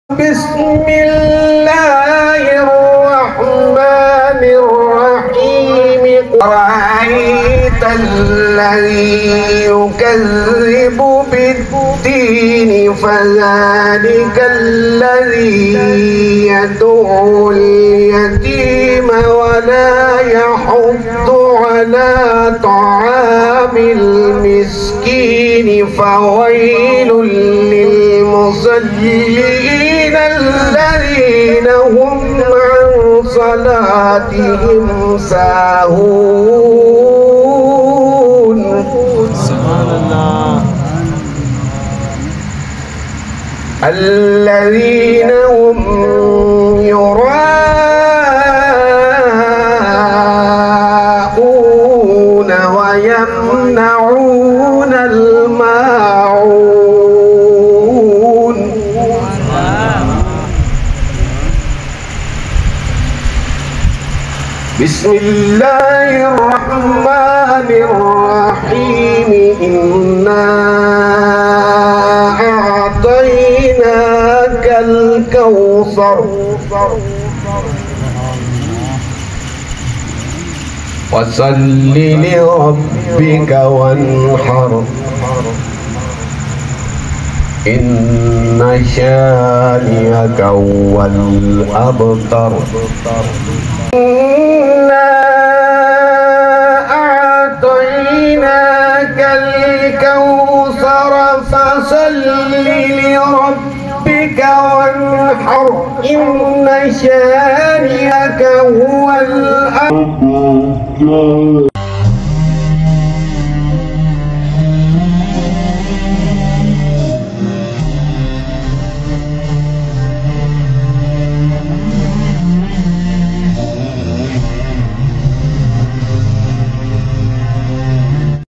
بسم الله الرحمن الرحيم. رأيت الذي يكذب بالدين فذلك الذي يدعو اليتيم ولا يحض على طعام المسكين فويل للمصلين الذين هم عن صلاتهم ساهون. سبحان الله. الذين هم يراءون ويمنعون الماعون. بسم الله الرحمن الرحيم. إنا أعطيناك الكوثر فصل لربك وانحر إن شانئك هو الأبتر. إنا أعطيناك الكوثر فصل لربك وانحر إن شانئك هو الأبتر.